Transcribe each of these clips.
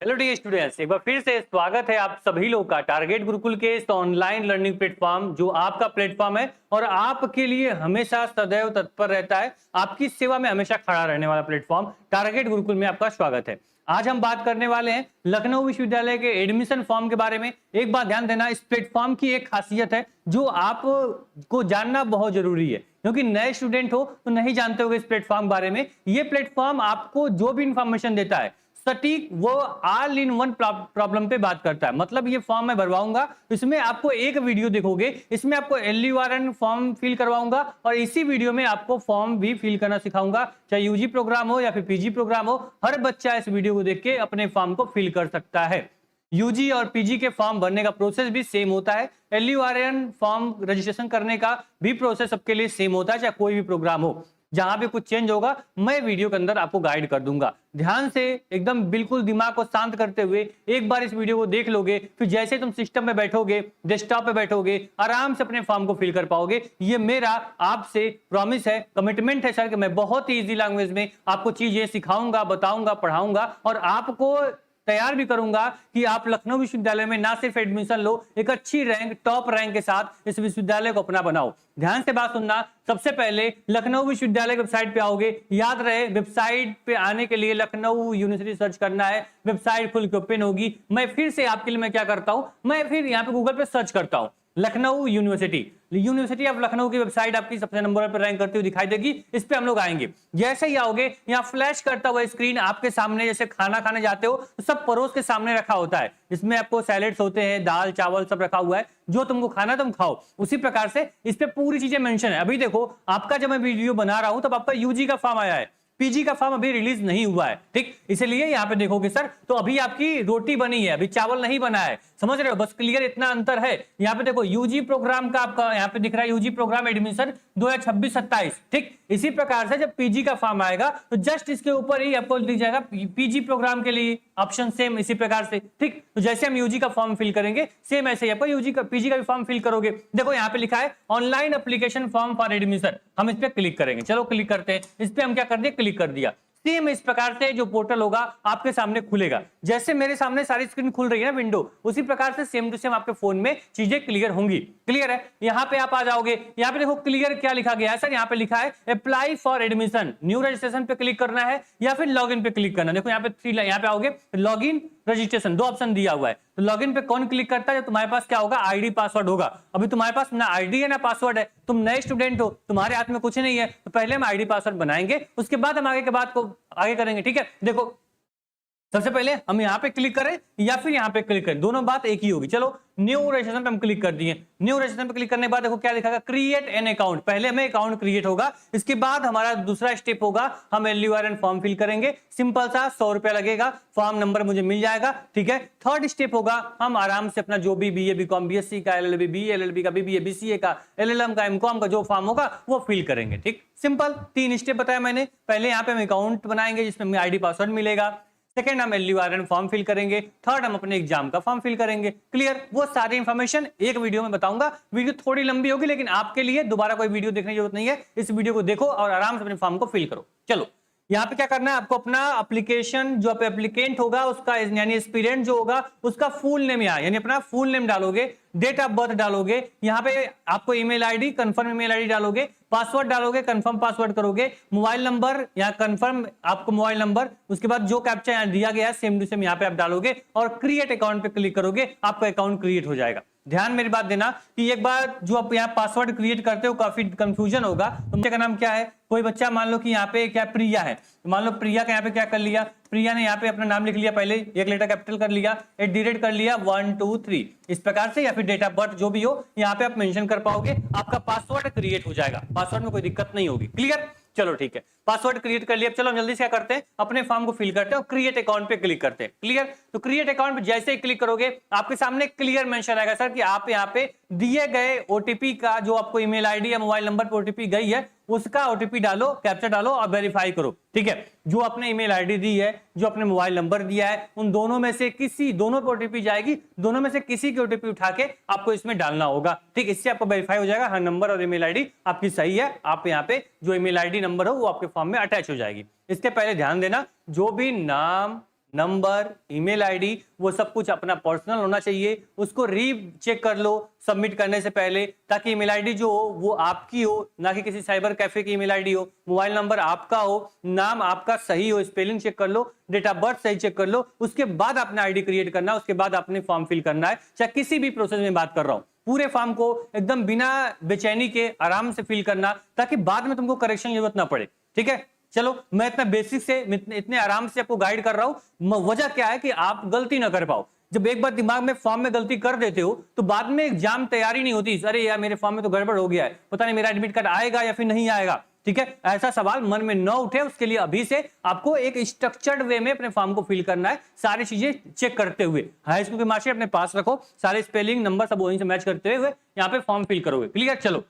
Hello dear students, एक बार फिर से स्वागत है आप सभी लोग का टारगेट गुरुकुल के इस ऑनलाइन लर्निंग प्लेटफॉर्म जो आपका प्लेटफॉर्म है और आपके लिए हमेशा सदैव तत्पर रहता है, आपकी सेवा में हमेशा खड़ा रहने वाला प्लेटफॉर्म टारगेट गुरुकुल में आपका स्वागत है। आज हम बात करने वाले हैं लखनऊ विश्वविद्यालय के एडमिशन फॉर्म के बारे में। एक बात ध्यान देना, इस प्लेटफॉर्म की एक खासियत है जो आपको जानना बहुत जरूरी है, क्योंकि नए स्टूडेंट हो तो नहीं जानते होगे इस प्लेटफॉर्म बारे में। ये प्लेटफॉर्म आपको जो भी इंफॉर्मेशन देता है सटीक वो ऑल इन वन प्रॉब्लम पे बात करता है। मतलब ये फॉर्म मैं भरवाऊंगा, इसमें आपको एक वीडियो देखोगे, इसमें आपको LURN फॉर्म फिल करवाऊंगा और इसी वीडियो में आपको फॉर्म भी फिल करना सिखाऊंगा। चाहे यूजी प्रोग्राम हो या फिर पीजी प्रोग्राम हो, हर बच्चा इस वीडियो को देख के अपने फॉर्म को फिल कर सकता है। यूजी और पीजी के फॉर्म भरने का प्रोसेस भी सेम होता है। LURN फॉर्म रजिस्ट्रेशन करने का भी प्रोसेस सबके लिए सेम होता है, चाहे कोई भी प्रोग्राम हो। जहां भी कुछ चेंज होगा मैं वीडियो के अंदर आपको गाइड कर दूंगा। ध्यान से एकदम बिल्कुल दिमाग को शांत करते हुए एक बार इस वीडियो को देख लोगे, फिर जैसे तुम सिस्टम में बैठोगे, डेस्कटॉप पे बैठोगे, आराम से अपने फॉर्म को फिल कर पाओगे। ये मेरा आपसे प्रॉमिस है, कमिटमेंट है सर, कि मैं बहुत ही इजी लैंग्वेज में आपको चीजें सिखाऊंगा, बताऊंगा, पढ़ाऊंगा और आपको तैयार भी करूंगा कि आप लखनऊ विश्वविद्यालय में ना सिर्फ एडमिशन लो, एक अच्छी रैंक, टॉप रैंक के साथ इस विश्वविद्यालय को अपना बनाओ। ध्यान से बात सुनना, सबसे पहले लखनऊ विश्वविद्यालय की वेबसाइट पे आओगे। याद रहे, वेबसाइट पे आने के लिए लखनऊ यूनिवर्सिटी सर्च करना है। वेबसाइट खुल के ओपन होगी। मैं फिर से आपके लिए मैं क्या करता हूं, मैं फिर यहाँ पे गूगल पे सर्च करता हूं Lucknow university. University of Lucknow की वेबसाइट आपकी सबसे नंबर पर रैंक करती हुई दिखाई देगी। इस पे हम लोग आएंगे। जैसे ही आओगे, यहाँ फ्लैश करता हुआ स्क्रीन आपके सामने, जैसे खाना खाने जाते हो तो सब परोस के सामने रखा होता है। इसमें आपको सैलेड्स होते हैं, दाल चावल सब रखा हुआ है, जो तुमको खाना तुम खाओ। उसी प्रकार से इस पे पूरी चीजें मेंशन है। अभी देखो, आपका जब मैं वीडियो बना रहा हूं तब आपका यूजी का फॉर्म आया है, पीजी का फॉर्म अभी रिलीज नहीं हुआ है। ठीक, इसलिए यहाँ पे देखोगे सर, तो अभी आपकी रोटी बनी है, अभी चावल नहीं बना है। समझ रहे हो? बस क्लियर इतना अंतर है। यहाँ पे देखो, यूजी प्रोग्राम का आपका यहाँ पे दिख रहा है यूजी प्रोग्राम एडमिशन 2026-27। ठीक, इसी प्रकार से जब पीजी का फॉर्म आएगा तो जस्ट इसके ऊपर ही आपको दिख जाएगा पीजी प्रोग्राम के लिए ऑप्शन, सेम इसी प्रकार से। ठीक, तो जैसे हम यूजी का फॉर्म फिल करेंगे, सेम ऐसे ही आपको यूजी का पीजी का भी फॉर्म फिल करोगे। देखो यहाँ पे लिखा है online application form for admission. हम इस पर क्लिक करेंगे। चलो क्लिक करते हैं। इस पे हम क्या कर दिए, क्लिक कर दिया। सेम इस प्रकार से जो पोर्टल होगा आपके सामने खुलेगा। जैसे मेरे सामने सारी स्क्रीन खुल रही है ना, विंडो, उसी प्रकार से सेम टू सेम आपके फोन में चीजें क्लियर होंगी। क्लियर है? यहाँ पे आप आ जाओगे। यहाँ पे देखो क्लियर क्या लिखा गया है सर, यहाँ पे लिखा है apply for admission, new registration पे क्लिक करना है या फिर लॉगिन पे क्लिक करना है। देखो यहाँ पे थ्री, यहाँ पे आओगे लॉगिन, रजिस्ट्रेशन, दो ऑप्शन दिया हुआ है। तो लॉगिन पे कौन क्लिक करता है? तुम्हारे पास क्या होगा, आईडी पासवर्ड होगा। अभी तुम्हारे पास ना आईडी है ना पासवर्ड है, तुम नए स्टूडेंट हो, तुम्हारे हाथ में कुछ नहीं है, तो पहले हम आईडी पासवर्ड बनाएंगे, उसके बाद हम आगे के बात को आगे करेंगे। ठीक है, देखो सबसे पहले हम यहाँ पे क्लिक करें या फिर यहाँ पे क्लिक करें, दोनों बात एक ही होगी। चलो न्यू रजिस्ट्रेशन पे हम क्लिक कर दिए। न्यू रजिस्ट्रेशन पे क्लिक करने के बाद देखो क्या लिखा, क्रिएट एन अकाउंट। पहले हमें अकाउंट क्रिएट होगा, इसके बाद हमारा दूसरा स्टेप होगा, हम LURN फॉर्म फिल करेंगे। सिंपल सा 100 रुपया लगेगा, फॉर्म नंबर मुझे मिल जाएगा। ठीक है, थर्ड स्टेप होगा, हम आराम से अपना जो भी BA BCom BSc का, LLB BA LLB का, BBA BCA का, LLM का, MCom का जो फॉर्म होगा वो फिल करेंगे। ठीक, सिंपल 3 स्टेप बताया मैंने। पहले यहाँ पे हम अकाउंट बनाएंगे जिसमें हमें आईडी पासवर्ड मिलेगा। सेकंड हम LURN फॉर्म फिल करेंगे। थर्ड हम अपने एग्जाम का फॉर्म फिल करेंगे। क्लियर? वो सारी इंफॉर्मेशन एक वीडियो में बताऊंगा। वीडियो थोड़ी लंबी होगी, लेकिन आपके लिए दोबारा कोई वीडियो देखने की जरूरत नहीं है। इस वीडियो को देखो और आराम से अपने फॉर्म को फिल करो। चलो यहाँ पे क्या करना है, आपको अपना एप्लीकेशन, जो एप्लीकेंट होगा उसका यानी एस्पिरेंट जो होगा उसका फुल नेम, यहाँ यानी अपना फुल नेम डालोगे, डेट ऑफ बर्थ डालोगे, यहाँ पे आपको email ID, confirm email ID डालोगे, पासवर्ड डालोगे, कंफर्म पासवर्ड करोगे, मोबाइल नंबर यहाँ कंफर्म आपको मोबाइल नंबर, उसके बाद जो कैप्चा यहाँ दिया गया है सेम टू सेम यहाँ पे आप डालोगे और क्रिएट अकाउंट पे क्लिक करोगे, आपका अकाउंट क्रिएट हो जाएगा। ध्यान मेरी बात देना कि एक बार जो आप यहाँ पासवर्ड क्रिएट करते हो काफी कंफ्यूजन होगा। तुमसे का नाम क्या है? कोई बच्चा मान लो कि यहाँ पे क्या प्रिया है, तो मान लो प्रिया का यहाँ पे क्या कर लिया, प्रिया ने यहाँ पे अपना नाम लिख लिया, पहले एक लेटर कैपिटल कर लिया, @ कर लिया 1 2 3 इस प्रकार से, या फिर डेट ऑफ बर्थ जो भी हो यहाँ पे आप मेंशन कर पाओगे, आपका पासवर्ड क्रिएट हो जाएगा। पासवर्ड में कोई दिक्कत नहीं होगी। क्लियर? चलो ठीक है, पासवर्ड क्रिएट कर लिया। चलो हम जल्दी से क्या करते हैं, अपने फॉर्म को फिल करते हैं और क्रिएट अकाउंट पे क्लिक करते हैं। क्लियर? तो क्रिएट अकाउंट पे जैसे ही क्लिक करोगे आपके सामने क्लियर मेंशन आएगा सर कि आप यहाँ पे दिए गए ओटीपी का, जो आपको ईमेल आईडी या मोबाइल नंबर पर ओटीपी गई है उसका ओटीपी डालो, कैप्चा डालो और वेरीफाई करो। ठीक है, जो आपने ईमेल आईडी दी है, जो आपने मोबाइल नंबर दिया है, उन दोनों में से किसी, दोनों पे ओटीपी जाएगी, दोनों में से किसी की ओटीपी उठा के आपको इसमें डालना होगा। ठीक, इससे आपको वेरीफाई हो जाएगा, हाँ नंबर और ईमेल आईडी आपकी सही है, आप यहाँ पे जो ईमेल आईडी नंबर हो वो आपके फॉर्म में अटैच हो जाएगी। इसके पहले ध्यान देना, जो भी नाम, नंबर, ईमेल आईडी, वो सब कुछ अपना पर्सनल होना चाहिए। उसको री चेक कर लो सबमिट करने से पहले, ताकि ईमेल आईडी जो हो वो आपकी हो, ना कि किसी साइबर कैफे की ईमेल आईडी हो। मोबाइल नंबर आपका हो, नाम आपका सही हो, स्पेलिंग चेक कर लो, डेट ऑफ बर्थ सही चेक कर लो। उसके बाद अपना आईडी क्रिएट करना, उसके बाद आपने फॉर्म फिल करना है। चाहे किसी भी प्रोसेस में बात कर रहा हूं, पूरे फॉर्म को एकदम बिना बेचैनी के आराम से फिल करना, ताकि बाद में तुमको करेक्शन की जरूरत ना पड़े। ठीक है, चलो मैं इतना बेसिक से इतने आराम से आपको गाइड कर रहा हूं। वजह क्या है कि आप गलती ना कर पाओ। जब एक बार दिमाग में फॉर्म में गलती कर देते हो तो बाद में एग्जाम तैयारी नहीं होती, अरे यार मेरे फॉर्म में तो गड़बड़ हो गया है, पता नहीं मेरा एडमिट कार्ड आएगा या फिर नहीं आएगा। ठीक है, ऐसा सवाल मन में न उठे, उसके लिए अभी से आपको एक स्ट्रक्चर्ड वे में अपने फॉर्म को फिल करना है, सारी चीजें चेक करते हुए। हाई स्कूल के मार्कशीट अपने पास रखो, सारे स्पेलिंग नंबर सब वहीं से मैच करते हुए यहाँ पे फॉर्म फिल करोगे। क्लियर, चलो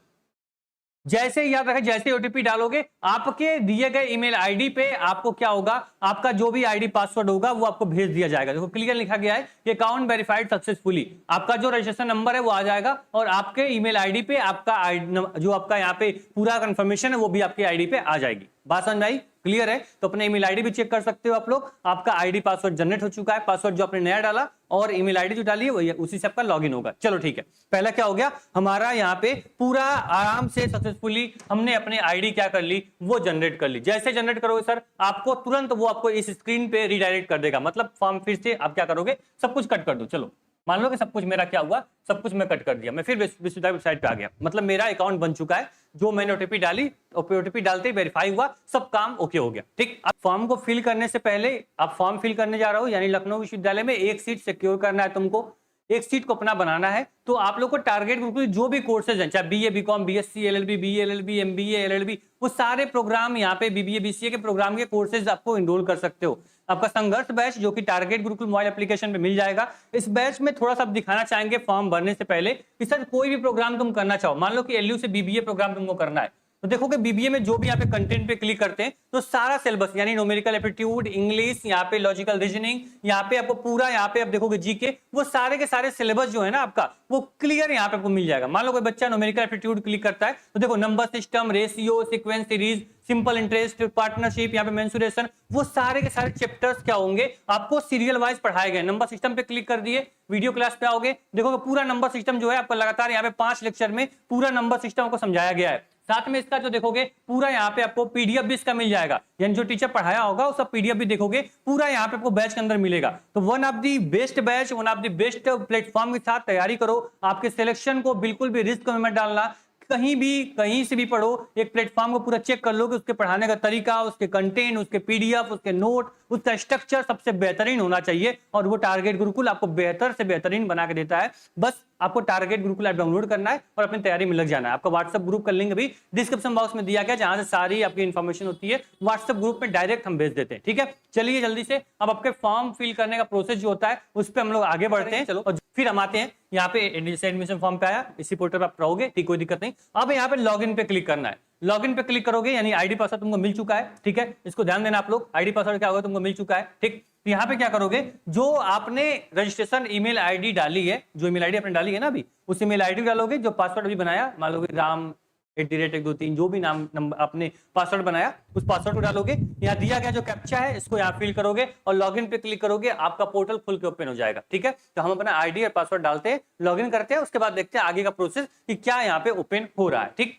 जैसे याद रखें, जैसे ओटीपी डालोगे आपके दिए गए ईमेल आईडी पे आपको क्या होगा, आपका जो भी आईडी पासवर्ड होगा वो आपको भेज दिया जाएगा। देखो क्लियर लिखा गया है कि अकाउंट वेरीफाइड सक्सेसफुली, आपका जो रजिस्ट्रेशन नंबर है वो आ जाएगा और आपके ईमेल आईडी पे आपका जो आपका यहाँ पे पूरा कंफर्मेशन है वो भी आपकी आईडी पे आ जाएगी। बात समझ आई? क्लियर है? तो अपने ईमेल आईडी भी चेक कर सकते हो आप लोग, आपका आईडी पासवर्ड जनरेट हो चुका है, पासवर्ड जो आपने नया डाला और ईमेल आईडी जो डाली है वही उसी से आपका लॉगिन होगा। चलो ठीक है, पहला क्या हो गया हमारा, यहाँ पे पूरा आराम से सक्सेसफुली हमने अपने आईडी क्या कर ली, वो जनरेट कर ली। जैसे जनरेट करोगे सर आपको तुरंत वो आपको इस स्क्रीन पे रिडायरेक्ट कर देगा, मतलब फॉर्म फिर से आप क्या करोगे, सब कुछ कट कर दो। चलो मान लो कि सब कुछ मेरा क्या हुआ, सब कुछ मैं कट कर दिया, मैं फिर विश्वविद्यालय वेबसाइट पे आ गया, मतलब मेरा अकाउंट बन चुका है, जो मैंने ओटीपी डाली, ओटीपी डालते ही वेरीफाई हुआ, सब काम ओके हो गया। ठीक, अब फॉर्म को फिल करने से पहले, आप फॉर्म फिल करने जा रहे हो यानी लखनऊ विश्वविद्यालय में एक सीट सिक्योर करना है तुमको, एक सीट को अपना बनाना है। तो आप लोग को टारगेट ग्रुप में जो भी कोर्सेज हैं, चाहे BA, BCom, BSc, LLB, BLLB, MBA, LLB, वो सारे प्रोग्राम यहाँ पे बीबीए, बीसीए के प्रोग्राम के कोर्सेज आपको इनरोल कर सकते हो। आपका संघर्ष बैच जो कि टारगेट गुरुकुल मोबाइल एप्लीकेशन पे मिल जाएगा। इस बैच में थोड़ा सा आप दिखाना चाहेंगे फॉर्म भरने से पहले कि सर कोई भी प्रोग्राम तुम करना चाहो, मान लो कि एलयू से बीबीए प्रोग्राम तुमको करना है, तो देखोगे बीबीए में जो भी यहाँ पे कंटेंट पे क्लिक करते हैं तो सारा सिलेबस यानी न्यूमेरिकल एप्टीट्यूड, इंग्लिश, यहाँ पे लॉजिकल रीजनिंग, यहाँ पे आपको पूरा यहाँ पे आप देखोगे जीके, वो सारे के सारे सिलेबस जो है ना आपका वो क्लियर यहाँ पे आपको मिल जाएगा। मान लो कोई बच्चा न्यूमेरिकल एप्टीट्यूड क्लिक करता है तो देखो number system, ratio, sequence series, simple interest, partnership, यहाँ पे मेंसुरेशन, वो सारे के सारे चैप्टर्स क्या होंगे आपको सीरियल वाइज पढ़ाए गए। नंबर सिस्टम पे क्लिक कर दिए, वीडियो क्लास पे आओगे, देखोगे पूरा नंबर सिस्टम जो है आपको लगातार यहाँ पे 5 लेक्चर में पूरा नंबर सिस्टम को समझाया गया है। साथ में इसका जो देखोगे पूरा यहाँ पे आपको पीडीएफ भी इसका मिल जाएगा, यानी जो टीचर पढ़ाया होगा वो सब पीडीएफ भी देखोगे, पूरा यहाँ पे आपको बैच के अंदर मिलेगा। तो one of the best batch, one of the best platform के साथ तैयारी करो। आपके सिलेक्शन को बिल्कुल भी रिस्क में मत डालना, कहीं भी कहीं से भी पढ़ो, एक प्लेटफॉर्म को पूरा चेक कर लो कि उसके पढ़ाने का तरीका, उसके कंटेंट, उसके पीडीएफ, उसके नोट, उसका स्ट्रक्चर सबसे बेहतरीन होना चाहिए और वो टारगेट गुरुकुल आपको बेहतर से बेहतरीन बना के देता है। बस आपको टारगेट गुरुकुल ऐप डाउनलोड करना है और अपनी तैयारी में लग जाना है। आपका व्हाट्सएप ग्रुप का लिंक भी डिस्क्रिप्शन बॉक्स में दिया गया, जहां से सारी आपकी इन्फॉर्मेशन होती है व्हाट्सएप ग्रुप में डायरेक्ट हम भेज देते हैं। ठीक है, चलिए जल्दी से अब आपके फॉर्म फिल करने का प्रोसेस जो होता है उस पर हम लोग आगे बढ़ते हैं। चलो और फिर हम आते हैं यहाँ पे एडमिशन फॉर्म पे आया, इसी पोर्टल पर आप रहोगे, ठीक, कोई दिक्कत नहीं। अब यहाँ पे लॉगिन पे क्लिक करना है, लॉगिन पे क्लिक करोगे यानी आईडी पासवर्ड तुमको मिल चुका है। ठीक है, इसको ध्यान देना आप लोग, आईडी पासवर्ड क्या होगा तुमको मिल चुका है। ठीक, तो यहाँ पे क्या करोगे, जो आपने रजिस्ट्रेशन ईमेल आईडी डाली है, जो ईमेल आईडी आपने डाली है ना अभी, उस ईमेल आईडी डालोगे, जो पासवर्ड अभी बनाया, मान लो राम @123 जो भी नाम नंबर आपने पासवर्ड बनाया उस पासवर्ड को डालोगे। यहाँ दिया गया जो कैप्चा है इसको यहाँ फिल करोगे और लॉगिन पे क्लिक करोगे, आपका पोर्टल खुल के ओपन हो जाएगा। ठीक है, तो हम अपना आईडी और पासवर्ड डालते हैं, लॉगिन करते हैं, उसके बाद देखते हैं आगे का प्रोसेस कि क्या यहाँ पे ओपन हो रहा है। ठीक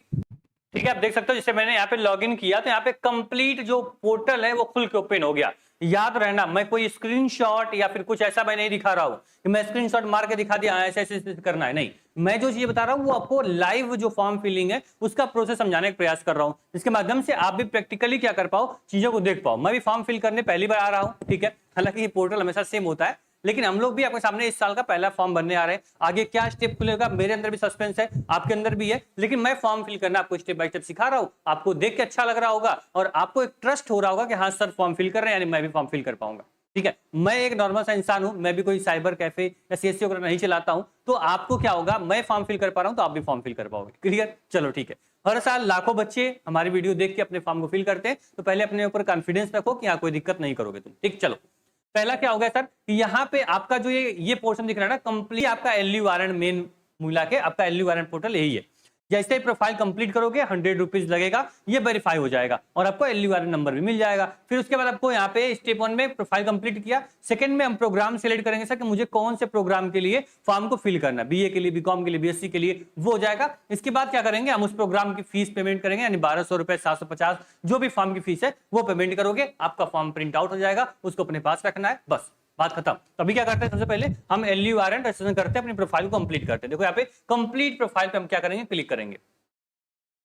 है, आप देख सकते हो, जैसे मैंने यहाँ पे लॉगिन किया तो यहाँ पे कंप्लीट जो पोर्टल है वो खुल के ओपन हो गया। याद रहना, मैं कोई स्क्रीनशॉट या फिर कुछ ऐसा मैं नहीं दिखा रहा हूं कि मैं स्क्रीनशॉट मार के दिखा दिया ऐसे ऐसे करना है, नहीं, मैं जो चीज बता रहा हूं वो आपको लाइव जो फॉर्म फिलिंग है उसका प्रोसेस समझाने का प्रयास कर रहा हूं, जिसके माध्यम से आप भी प्रैक्टिकली क्या कर पाओ, चीजों को देख पाओ। मैं भी फॉर्म फिल करने पहली बार आ रहा हूं, ठीक है, हालांकि ये पोर्टल हमेशा सेम होता है, लेकिन हम लोग भी आपके सामने इस साल का पहला फॉर्म भरने आ रहे हैं। आगे क्या स्टेप खुलेगा मेरे अंदर भी सस्पेंस है, आपके अंदर भी है, लेकिन मैं फॉर्म फिल करना आपको स्टेप बाय स्टेप सिखा रहा हूं। आपको देख के अच्छा लग रहा होगा और आपको एक ट्रस्ट हो रहा होगा कि हाँ सर फॉर्म फिल कर रहे हैं, यानी मैं भी फॉर्म फिल कर पाऊंगा। ठीक है, मैं एक नॉर्मल सा इंसान हूं, मैं भी कोई साइबर कैफे या सीएससी वगैरह नहीं चलाता हूं, तो आपको क्या होगा, मैं फॉर्म फिल कर पा रहा हूं तो आप भी फॉर्म फिल कर पाओगे। क्लियर? चलो ठीक है, हर साल लाखों बच्चे हमारी वीडियो देख के अपने फॉर्म को फिल करते हैं, तो पहले अपने ऊपर कॉन्फिडेंस रखो कि यहाँ कोई दिक्कत नहीं करोगे तुम। ठीक, चलो पहला क्या हो गया सर, यहाँ पे आपका जो ये पोर्शन दिख रहा है ना, कंप्लीट आपका एलयू वारंट मेन मिला के आपका एलयू वारंट पोर्टल यही है। जैसे ही प्रोफाइल कंप्लीट करोगे 100 रुपीज लगेगा, ये वेरीफाई हो जाएगा और आपको LURN नंबर भी मिल जाएगा। फिर उसके बाद आपको यहाँ पे स्टेप 1 में प्रोफाइल कंप्लीट किया, सेकंड में हम प्रोग्राम सिलेक्ट करेंगे सर कि मुझे कौन से प्रोग्राम के लिए फॉर्म को फिल करना है, BA के लिए, BCom के लिए, BSc के लिए, वो हो जाएगा। इसके बाद क्या करेंगे, हम उस प्रोग्राम की फीस पेमेंट करेंगे, यानी 1200 रुपए, 750 जो भी फॉर्म की फीस है वो पेमेंट करोगे, आपका फॉर्म प्रिंट आउट हो जाएगा, उसको अपने पास रखना है, बस बात खत्म। तो अभी क्या करते हैं, सबसे पहले हम LURN रजिस्ट्रेशन करते हैं, अपनी प्रोफाइल को कंप्लीट करते हैं। देखो यहाँ पे कंप्लीट प्रोफाइल पे हम क्या करेंगे, क्लिक करेंगे।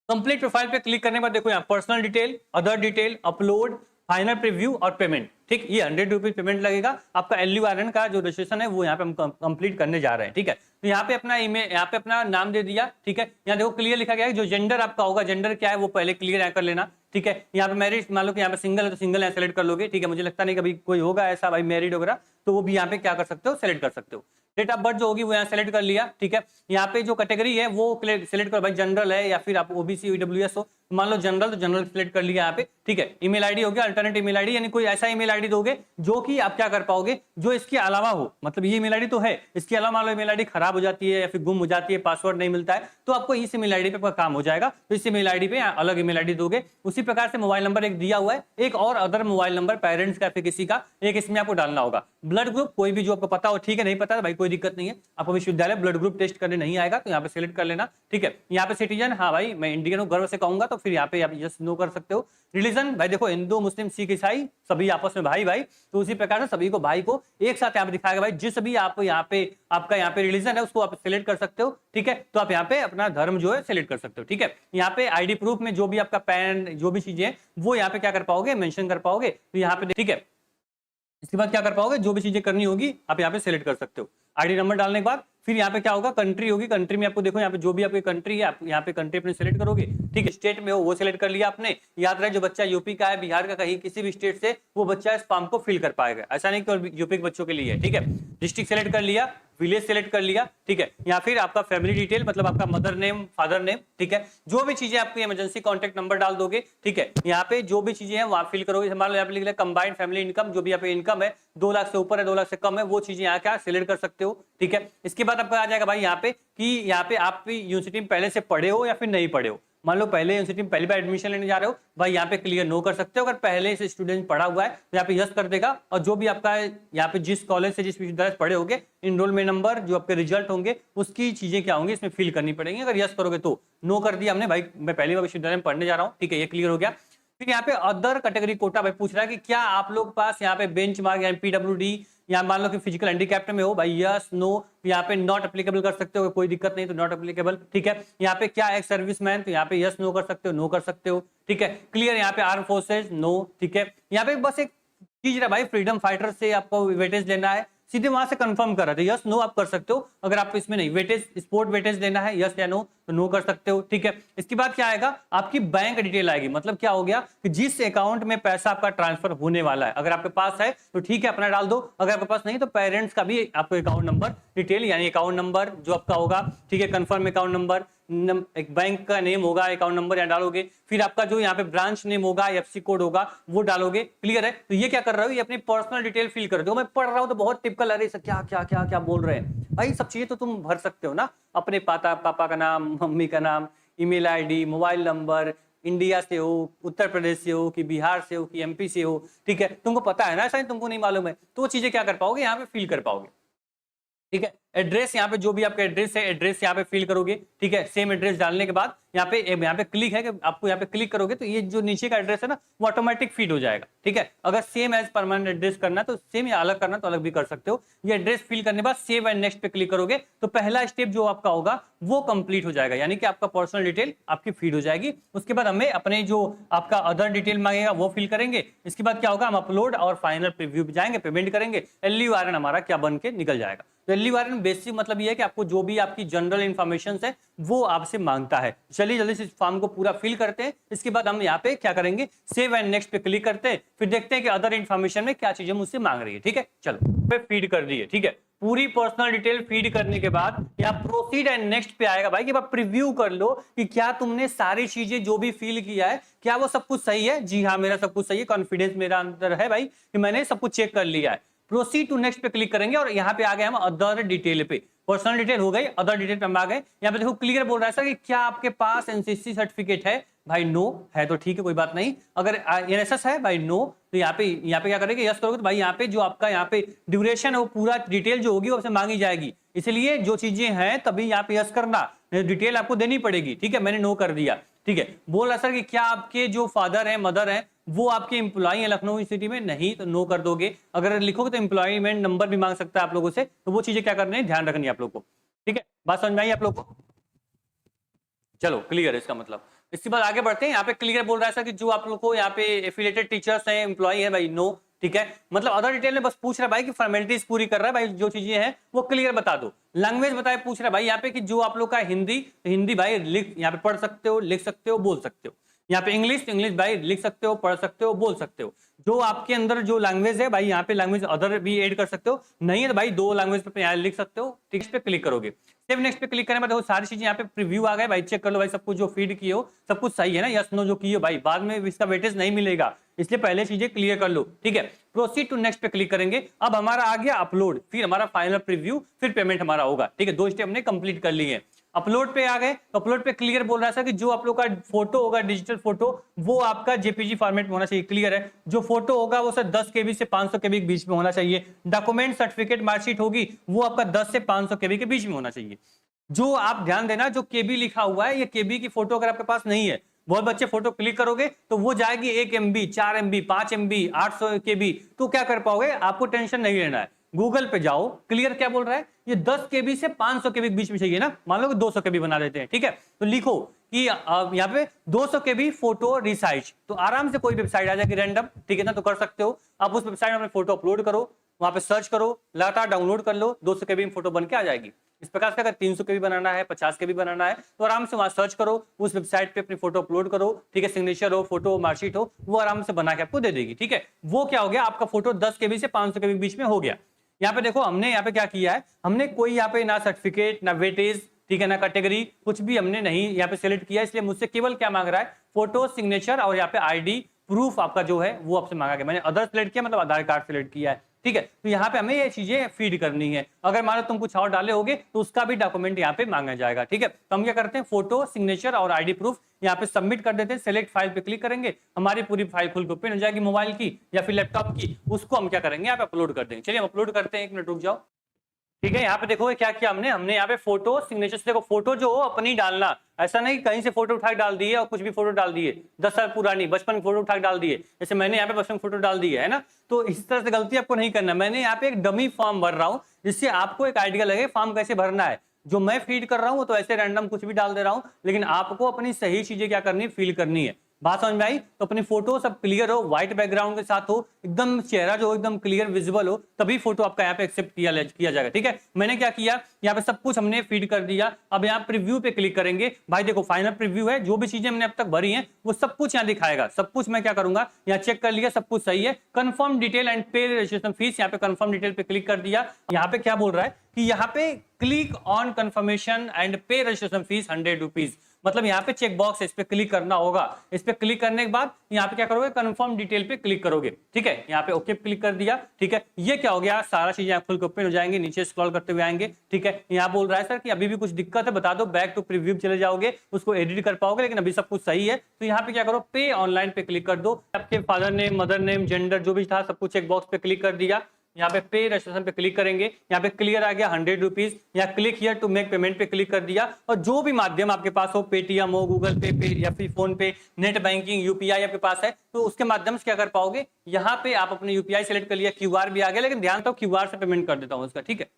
कंप्लीट प्रोफाइल पे क्लिक करने के बाद देखो यहाँ personal detail, other detail, upload, final preview और पेमेंट। ठीक, ये 100 रुपीज पेमेंट लगेगा। आपका LURN का जो रजिस्ट्रेशन है वो यहाँ पे हम कंप्लीट करने जा रहे हैं। ठीक है, तो यहाँ पे अपना ईमेल, यहाँ पे अपना नाम दे दिया। ठीक है, यहाँ देखो क्लियर लिखा गया है, जो जेंडर आपका होगा, जेंडर क्या है वो पहले क्लियर कर लेना। ठीक है, यहाँ पे मैरिड, मान लो कि यहाँ पे सिंगल है तो सिंगल यहाँ सेलेक्ट कर लोगे। ठीक है, मुझे लगता नहीं कभी कोई होगा ऐसा भाई मैरिड वगैरह, तो वो भी यहाँ पे क्या कर सकते हो, सेलेक्ट कर सकते हो। डेट ऑफ बर्थ जो होगी वो यहाँ सेलेक्ट कर लिया। ठीक है, यहाँ पे जो कैटेगरी है वो सेलेक्ट करो भाई, जनरल है या फिर आप OBC EWS हो, मान लो जनरल तो जनरल सेलेक्ट कर लिया यहाँ पे। ठीक है, ईमेल आईडी हो गया अल्टरनेट ईमेल आईडी, यानी कोई ऐसा ईमेल आईडी दोगे जो कि आप क्या कर पाओगे, जो इसके अलावा हो, मतलब ये ईमेल आईडी तो है, इसके अलावा मान लो ईमेल आईडी खराब हो जाती है या फिर गुम हो जाती है, पासवर्ड नहीं मिलता है, तो आपको इस ईमेल आईडी पे आपका काम हो जाएगा। तो इस ईमेल आईडी पे अलग ईमेल आईडी दोगे। उसी प्रकार से मोबाइल नंबर एक दिया हुआ है, एक और अदर मोबाइल नंबर पेरेंट्स का फिर किसी का, एक इसमें आपको डालना होगा। ब्लड ग्रुप कोई भी जो आपको पता हो, ठीक है, नहीं पता है भाई कोई दिक्कत नहीं है, आपको विश्वविद्यालय ब्लड ग्रुप टेस्ट करने नहीं आएगा तो यहाँ पे सिलेक्ट कर लेना। ठीक है, यहाँ पे सिटीजन, हाँ भाई मैं इंडियन हूँ गर्व से कहूंगा, तो फिर यहाँ पे आप यस नो कर सकते हो। रिलीजन भाई देखो हिंदू मुस्लिम सिख ईसाई सभी आपस में भाई भाई, तो उसी प्रकार से सभी को भाई को एक साथ यहाँ पे दिखाएगा भाई, जिस भी आप यहाँ पे आपका यहाँ पे रिलीजन है उसको आप सिलेक्ट कर सकते हो। ठीक है, तो आप यहाँ पे अपना धर्म जो है सिलेक्ट कर सकते हो। ठीक है, यहाँ पे आईडी प्रूफ में जो भी आपका पैन जो भी चीजें हैं वो यहाँ पे क्या कर पाओगे, मेंशन कर पाओगे। तो यहाँ पे ठीक है, इसके बाद क्या कर पाओगे, जो भी चीजें करनी होगी आप यहाँ पे सिलेक्ट कर सकते हो। आईडी नंबर डालने के बाद फिर यहाँ पे क्या होगा, कंट्री होगी, कंट्री में आपको देखो यहाँ पे जो भी आपकी कंट्री है आप यहाँ पे कंट्री अपने सिलेक्ट करोगे। ठीक है, स्टेट में हो वो सिलेक्ट कर लिया आपने। याद रहे जो बच्चा यूपी का है, बिहार का, कहीं किसी भी स्टेट से, वो बच्चा इस फॉर्म को फिल कर पाएगा, ऐसा नहीं कि यूपी के बच्चों के लिए है। ठीक है, डिस्ट्रिक्ट सेलेक्ट कर लिया, विलेज सेलेक्ट कर लिया। ठीक है, या फिर आपका फैमिली डिटेल, मतलब आपका मदर नेम, फादर नेम। ठीक है, जो भी चीजें आपकी इमरजेंसी कॉन्टेक्ट नंबर डाल दोगे। ठीक है, यहाँ पे जो भी चीजें हैं वहां फिल करोगे। मान लो यहाँ पे लिख लिया कंबाइंड फैमिली इनकम, जो भी यहाँ पे इनकम है 2 लाख से ऊपर है 2 लाख से कम है, वो चीजें यहाँ क्या सिलेक्ट कर सकते हो। ठीक है, इसके बाद आपका आ जाएगा भाई यहाँ पे कि यहाँ पे आप यूनिवर्सिटी में पहले से पढ़े हो या फिर नहीं पढ़े हो। मान लो पहले यूनिवर्सिटी में पहली बार एडमिशन लेने जा रहे हो, भाई यहाँ पे क्लियर नो कर सकते हो। अगर पहले से स्टूडेंट पढ़ा हुआ है तो यहाँ पे यस कर देगा, और जो भी आपका यहाँ पे जिस कॉलेज से जिस विश्वविद्यालय से पढ़े होंगे, इनरोलमेंट नंबर, जो आपके रिजल्ट होंगे उसकी चीजें क्या होंगी इसमें फिल करनी पड़ेंगी। अगर यस करोगे तो नो कर दिया हमने, भाई मैं पहली बार विश्वविद्यालय में पढ़ने जा रहा हूँ। ठीक है, ये क्लियर हो गया। फिर यहाँ पे अदर कैटेगरी कोटा भाई पूछ रहा है कि क्या आप लोग पास यहाँ पे बेंच मार्क या PWD, यहाँ मान लो कि फिजिकल हैंडीकैप्ट में हो, भाई यस नो, यहाँ पे नॉट एप्लीकेबल कर सकते हो, कोई दिक्कत नहीं तो नॉट एप्लीकेबल। ठीक है, यहाँ पे क्या एक्स सर्विसमैन, तो यहाँ पे यस नो कर सकते हो, नो कर सकते हो। ठीक है, क्लियर। यहाँ पे आर्म फोर्सेज नो। ठीक है, यहाँ पे बस एक चीज है भाई, फ्रीडम फाइटर से आपको वेटेज लेना है, सीधे वहां से कंफर्म कर रहे थे, यस नो आप कर सकते हो। अगर आपको इसमें नहीं वेटेज, स्पोर्ट वेटेज लेना है, यस या नो, तो नो कर सकते हो। ठीक है, इसके बाद क्या आएगा, आपकी बैंक डिटेल आएगी। मतलब क्या हो गया कि जिस अकाउंट में पैसा आपका ट्रांसफर होने वाला है, अगर आपके पास है तो ठीक है अपना डाल दो, अगर आपके पास नहीं तो पेरेंट्स का भी आपको अकाउंट नंबर डिटेल, यानी अकाउंट नंबर जो आपका होगा। ठीक है, कंफर्म अकाउंट नंबर, एक बैंक का नेम होगा, अकाउंट नंबर यहाँ डालोगे। फिर आपका जो यहाँ पे ब्रांच नेम होगा, FC कोड होगा, वो डालोगे। क्लियर है, तो ये क्या कर रहे हो, ये अपनी पर्सनल डिटेल फिल कर दो। मैं पढ़ रहा हूँ तो बहुत टिपिकल, अरे क्या क्या क्या क्या बोल रहे हैं भाई, सब चीजें तो तुम भर सकते हो ना, अपने पापा का नाम, मम्मी का नाम, email ID, mobile number, India से हो, उत्तर प्रदेश से हो कि बिहार से हो कि MP से हो। ठीक है, तुमको पता है ना, ऐसा तुमको नहीं मालूम है, तो वो चीजें क्या कर पाओगे, यहाँ पे फिल कर पाओगे। ठीक है, एड्रेस यहाँ पे जो भी आपका एड्रेस है, एड्रेस यहाँ पे फिल करोगे। ठीक है, सेम एड्रेस डालने के बाद यहाँ पे क्लिक है कि आपको यहाँ पे क्लिक करोगे तो ये जो नीचे का एड्रेस है ना वो ऑटोमेटिक फीड हो जाएगा। ठीक है, अगर सेम एज परमानेंट एड्रेस करना है तो सेम, या अलग करना तो अलग भी कर सकते हो। ये एड्रेस फिल करने के बाद सेव एंड नेक्स्ट पे क्लिक करोगे तो पहला स्टेप जो आपका होगा वो कंप्लीट हो जाएगा, यानी कि आपका पर्सनल डिटेल आपकी फीड हो जाएगी। उसके बाद हमें अपने जो आपका अदर डिटेल मांगेगा वो फिल करेंगे। इसके बाद क्या होगा, हम अपलोड और फाइनल प्रीव्यू पे जाएंगे, पेमेंट करेंगे, LURN हमारा क्या बन के निकल जाएगा। तो LURN बेसिक मतलब ये है कि आपको जो भी आपकी जनरल इंफॉर्मेशन है वो आपसे मांगता है। चलिए जल्दी से इस फॉर्म को पूरा फिल करते हैं। इसके बाद हम यहाँ पे क्या करेंगे, सेव एंड नेक्स्ट पे क्लिक करते हैं, फिर देखते हैं कि अदर इंफॉर्मेशन में क्या चीजें मुझसे मांग रही है। ठीक है, चलो पे फीड कर दी है। ठीक है, पूरी पर्सनल डिटेल फीड करने के बाद यहाँ प्रोसीड एंड नेक्स्ट पे आएगा भाई कि आप प्रीव्यू कर लो कि क्या तुमने सारी चीजें जो भी फिल किया है क्या वो सब कुछ सही है। जी हाँ, मेरा सब कुछ सही है, कॉन्फिडेंस मेरा अंदर है भाई कि मैंने सब कुछ चेक कर लिया है। प्रोसीड टू नेक्स्ट पे क्लिक करेंगे और यहाँ पे आ गए हम अदर डिटेल पे, पर्सनल डिटेल हो गई, अदर डिटेल पे हम आ गए। यहाँ पे देखो क्लियर बोल रहा है सर कि क्या आपके पास एनसीसी सर्टिफिकेट है, भाई नो है तो ठीक है कोई बात नहीं। अगर एनएसएस है भाई नो, तो यहाँ पे क्या करेंगे, यस करोगे तो भाई यहाँ पे जो आपका यहाँ पे ड्यूरेशन है वो पूरा डिटेल जो होगी वो आपसे मांगी जाएगी, इसलिए जो चीजें हैं तभी यहाँ पे यस करना, डिटेल आपको देनी पड़ेगी, ठीक है। मैंने नो कर दिया, ठीक है। बोल रहा सर कि क्या आपके जो फादर है मदर है वो आपके एम्प्लॉई है लखनऊ सिटी में, नहीं तो नो कर दोगे। अगर लिखोगे तो एम्प्लॉयमेंट नंबर भी मांग सकता है आप लोगों से, तो वो चीजें क्या करनी है, ध्यान रखनी है आप लोग को, ठीक है। बात समझ में आई आप लोग को? चलो क्लियर है इसका मतलब। इसके बाद आगे बढ़ते हैं। यहाँ पे क्लियर बोल रहा है सर कि जो आप लोग को यहाँ पे एफिलिएटेड टीचर्स हैं, एम्प्लॉय है, भाई नो, ठीक है। मतलब अदर डिटेल में बस पूछ रहा है भाई कि फॉर्मेलिटीज पूरी कर रहा है भाई, जो चीजें हैं वो क्लियर बता दो। लैंग्वेज बताए पूछ रहा है भाई यहाँ पे कि जो आप लोग का हिंदी, तो हिंदी भाई लिख यहाँ पे पढ़ सकते हो, लिख सकते हो, बोल सकते हो। यहाँ पे इंग्लिश, इंग्लिश भाई लिख सकते हो, पढ़ सकते हो, बोल सकते हो। जो आपके अंदर जो लैंग्वेज है भाई यहाँ पे लैंग्वेज अदर भी ऐड कर सकते हो, नहीं है तो भाई 2 लैंग्वेज पे यहाँ लिख सकते हो, ठीक है। इस पे क्लिक करोगे, सेव नेक्स्ट पे क्लिक करने में देखो सारी चीजें यहाँ पे प्रीव्यू आ गए भाई, चेक कर लो भाई सब कुछ जो फीड किए हो सब कुछ सही है ना, यस नो जो किए हो भाई, बाद में इसका वेटेज नहीं मिलेगा, इसलिए पहले चीजें क्लियर कर लो, ठीक है। प्रोसीड टू नेक्स्ट पे क्लिक करेंगे। अब हमारा आ गया अपलोड, फिर हमारा फाइनल प्रीव्यू, फिर पेमेंट हमारा होगा, ठीक है। 2 स्टेप हमने कंप्लीट कर लिए हैं। अपलोड पे आ गए तो अपलोड पे क्लियर बोल रहा है कि जो आप लोग का फोटो होगा, डिजिटल फोटो, वो आपका जेपीजी फॉर्मेट में होना चाहिए, क्लियर है। जो फोटो होगा वो सर 10 केबी से 500 केबी के बीच में होना चाहिए। डॉक्यूमेंट सर्टिफिकेट मार्कशीट होगी वो आपका 10 से 500 केबी के बीच में होना चाहिए। जो आप ध्यान देना, जो केबी लिखा हुआ है, ये केबी की फोटो अगर आपके पास नहीं है, बहुत बच्चे फोटो क्लिक करोगे तो वो जाएगी 1 MB, 4 MB, 5 MB, 800 केबी, तो क्या कर पाओगे, आपको टेंशन नहीं लेना है। गूगल पे जाओ, क्लियर क्या बोल रहा है, ये 10 केबी से 500 केबी के बीच में चाहिए ना, मान लो कि 200 केबी बना देते हैं, ठीक है। तो लिखो कि यहाँ पे 200 केबी फोटो रिसाइज, तो आराम से कोई वेबसाइट आ जाएगी रैंडम, ठीक है ना, तो कर सकते हो आप। उस वेबसाइट में अपने फोटो अपलोड करो, वहां पे सर्च करो, लगातार डाउनलोड कर लो, 200 केबी में फोटो बन के आ जाएगी। इस प्रकार से अगर 300 केबी बनाना है, 50 केबी बनाना है, तो आराम से वहां सर्च करो, उस वेबसाइट पे अपनी फोटो अपलोड करो, ठीक है। सिग्नेचर हो, फोटो मार्कशीट हो, वो आराम से बना के आपको दे देगी, ठीक है। वो क्या हो गया, आपका फोटो 10 केबी से 500 केबी के बीच में हो गया। यहाँ पे देखो हमने यहाँ पे क्या किया है, हमने कोई यहाँ पे ना सर्टिफिकेट, ना वेटेज, ठीक है, ना कैटेगरी, कुछ भी हमने नहीं यहाँ पे सिलेक्ट किया, इसलिए मुझसे केवल क्या मांग रहा है, फोटो, सिग्नेचर और यहाँ पे आईडी प्रूफ आपका जो है वो आपसे मांगा गया। मैंने अदर सिलेक्ट किया, मतलब आधार कार्ड सिलेक्ट किया है, ठीक है। तो यहाँ पे हमें ये चीजें फीड करनी है। अगर मान लो तुम कुछ और डाले होगे तो उसका भी डॉक्यूमेंट यहाँ पे मांगा जाएगा, ठीक है। तो हम क्या करते हैं, फोटो, सिग्नेचर और आईडी प्रूफ यहाँ पे सबमिट कर देते हैं। सेलेक्ट फाइल पे क्लिक करेंगे, हमारी पूरी फाइल खुल के ओपन हो जाएगी मोबाइल की या फिर लैपटॉप की, उसको हम क्या करेंगे, यहाँ पे अपलोड कर देंगे। चलिए हम अपलोड करते हैं, 1 मिनट रुक जाओ, ठीक है। यहाँ पे देखो क्या किया हमने यहाँ पे फोटो, सिग्नेचर से देखो, फोटो जो हो अपनी डालना, ऐसा नहीं कहीं से फोटो उठा के डाल दी है और कुछ भी फोटो डाल दिए, 10 साल पुरानी बचपन की फोटो उठा के डाल दिए, जैसे मैंने यहाँ पे बचपन की फोटो डाल दी है ना। तो इस तरह से गलती आपको नहीं करना। मैंने यहाँ पे एक डमी फॉर्म भर रहा हूँ जिससे आपको एक आइडिया लगे फॉर्म कैसे भरना है। जो मैं फीड कर रहा हूँ तो ऐसे रैंडम कुछ भी डाल दे रहा हूँ, लेकिन आपको अपनी सही चीजें क्या करनी है, फिल करनी है। बात समझ में आई? तो अपनी फोटो सब क्लियर हो, व्हाइट बैकग्राउंड के साथ हो, एकदम चेहरा जो एकदम क्लियर विजिबल हो, तभी फोटो आपका यहाँ पे एक्सेप्ट किया जाएगा, ठीक है। मैंने क्या किया, यहाँ पे सब कुछ हमने फीड कर दिया। अब यहाँ प्रीव्यू पे क्लिक करेंगे, भाई देखो फाइनल प्रीव्यू है, जो भी चीजें हमने अब तक भरी हैं वो सब कुछ यहाँ दिखाएगा। सब कुछ मैं क्या करूंगा, यहाँ चेक कर लिया, सब कुछ सही है। कंफर्म डिटेल एंड पे रजिस्ट्रेशन फीस, यहाँ पे कंफर्म डिटेल पे क्लिक कर दिया। यहाँ पे क्या बोल रहा है कि यहाँ पे क्लिक ऑन कंफर्मेशन एंड पे रजिस्ट्रेशन फीस 100 रुपीज, मतलब यहाँ पे चेक बॉक्स है, इस पे क्लिक करना होगा। इस पे क्लिक करने के बाद यहाँ पे क्या करोगे, कंफर्म डिटेल पे क्लिक करोगे, ठीक है। यहाँ पे ओके क्लिक कर दिया, ठीक है। ये क्या हो गया, सारा चीजें खुल के ओपन हो जाएंगे, नीचे स्क्रॉल करते हुए आएंगे, ठीक है। यहाँ बोल रहा है सर कि अभी भी कुछ दिक्कत है, बता दो, बैक टू प्रीव्यू चले जाओगे, उसको एडिट कर पाओगे, लेकिन अभी सब कुछ सही है। तो यहाँ पे क्या करो, पे ऑनलाइन पे क्लिक कर दो। आपके father name, mother name, gender जो भी था सब कुछ चेक बॉक्स पे क्लिक कर दिया। यहाँ पे पे रजिस्ट्रेशन पे क्लिक करेंगे, यहाँ पे क्लियर आ गया 100 रुपीज। यहाँ click here to make payment पे क्लिक कर दिया, और जो भी माध्यम आपके पास हो, पेटीएम हो, गूगल पे या फिर फोन पे, नेट बैंकिंग, यूपीआई आपके पास है, तो उसके माध्यम से क्या कर पाओगे, यहाँ पे आप अपने यूपीआई सेलेक्ट कर लिया, क्यूआर भी आ गया, लेकिन ध्यान दो क्यूआर से पेमेंट कर देता हूँ उसका, ठीक है।